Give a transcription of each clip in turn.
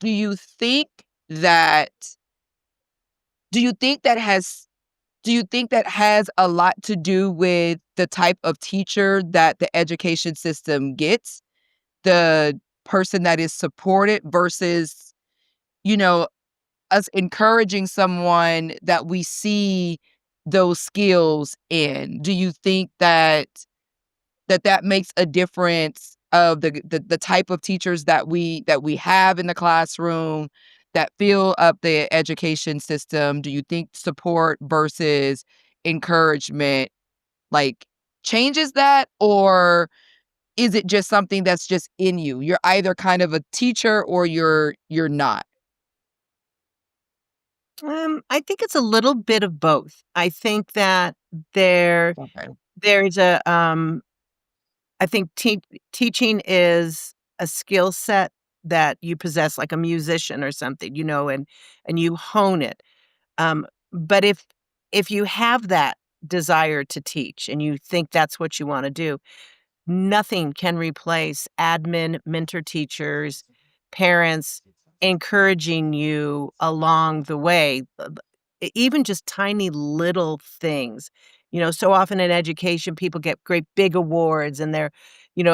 do you think that do you think that has do you think that has a lot to do with the type of teacher that the education system gets? The person that is supported versus, you know, us encouraging someone that we see those skills in? Do you think that that makes a difference of the type of teachers that we have in the classroom that fill up the education system? Do you think support versus encouragement, like, changes that? Or is it just something that's just in you? You're either kind of a teacher or you're not. I think it's a little bit of both. I think that there Okay. there's a I think teaching is a skill set that you possess like a musician or something, and you hone it. But if you have that desire to teach and you think that's what you wanna do, nothing can replace admin, mentor teachers, parents encouraging you along the way, even just tiny little things. So often in education, people get great big awards and they're,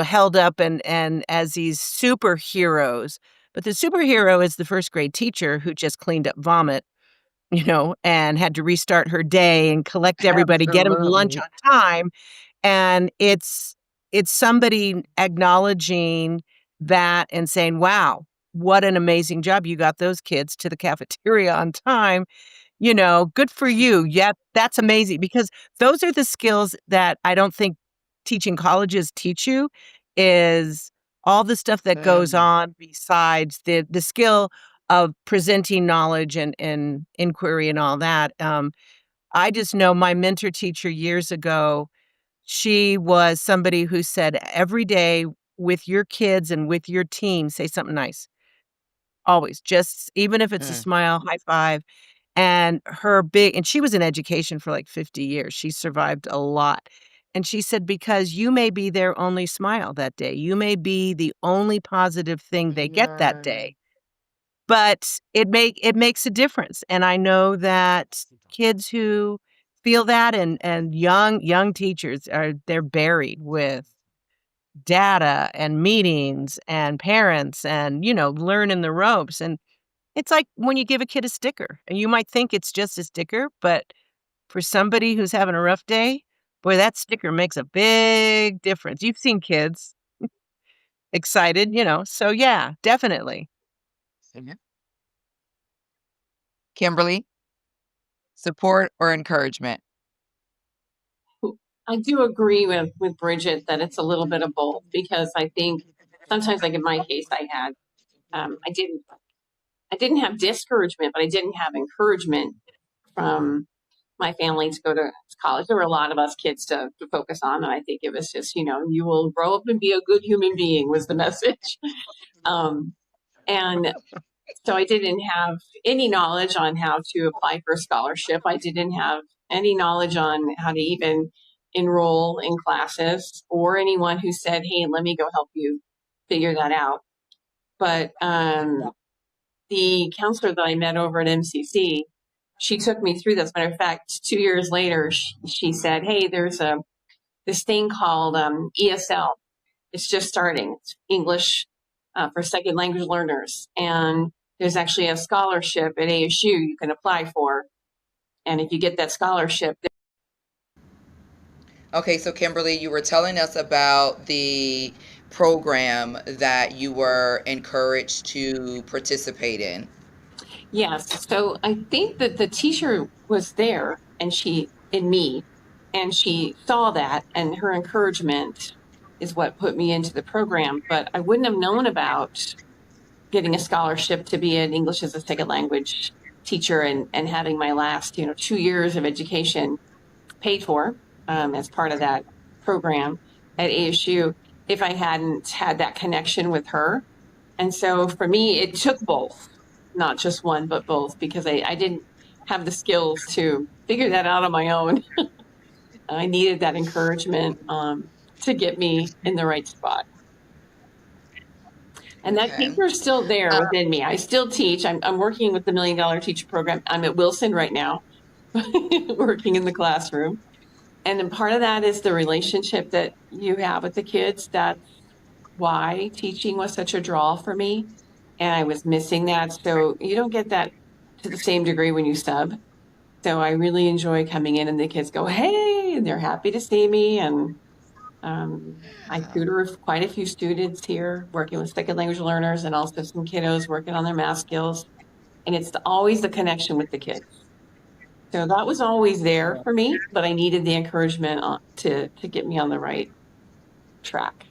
held up and as these superheroes. But the superhero is the first grade teacher who just cleaned up vomit, and had to restart her day and collect everybody, get them to lunch Absolutely. on time. And it's somebody acknowledging that and saying, "Wow, what an amazing job. You got those kids to the cafeteria on time. Good for you. Yeah, that's amazing." Because those are the skills that I don't think teaching colleges teach you is all the stuff that goes Mm, on besides the skill of presenting knowledge and inquiry and all that. I just know my mentor teacher years ago, she was somebody who said, "Every day with your kids and with your team, say something nice. Always. Just even if it's a mm. smile, high five." And she was in education for like 50 years. She survived a lot. And she said, "Because you may be their only smile that day. You may be the only positive thing they get that Yeah. day, but it makes a difference." And I know that kids who feel that and young teachers they're buried with data and meetings and parents and, learning the ropes. And it's like when you give a kid a sticker, and you might think it's just a sticker, but for somebody who's having a rough day, boy, that sticker makes a big difference. You've seen kids excited, so yeah, definitely. Mhm. Kimberly, support or encouragement? I do agree with Bridget that it's a little bit of both because I think sometimes, like in my case, um, I didn't I didn't have discouragement, but I didn't have encouragement from my family to go to college. There were a lot of us kids to focus on, and I think it was just you will grow up and be a good human being was the message. Um, and so I didn't have any knowledge on how to apply for a scholarship. I didn't have any knowledge on how to even enroll in classes or anyone who said, "Hey, let me go help you figure that out." But the counselor that I met over at MCC, she took me through this. Matter of fact, 2 years later, she said, "Hey, there's this thing called ESL. It's just starting. It's English for second language learners, and there's actually a scholarship at ASU you can apply for. And if you get that scholarship, Okay, so Kimberly, you were telling us about the program that you were encouraged to participate in. yes." So I think that the teacher was there, and she in me, and she saw that, and her encouragement is what put me into the program. But I wouldn't have known about getting a scholarship to be an English as a second language teacher and having my last 2 years of education paid for as part of that program at ASU if I hadn't had that connection with her. And so for me, it took both, not just one, but both, because I didn't have the skills to figure that out on my own. I needed that encouragement to get me in the right spot. And that Okay. teacher's still there within me. I still teach. I'm working with the $1 Million Teacher Program. I'm at Wilson right now, working in the classroom. And then part of that is the relationship that you have with the kids. That's why teaching was such a draw for me. And I was missing that. So you don't get that to the same degree when you sub. So I really enjoy coming in and the kids go, hey, and they're happy to see me. And I tutor quite a few students here, working with second language learners and also some kiddos working on their math skills. And it's always the connection with the kids. So that was always there for me, but I needed the encouragement to get me on the right track.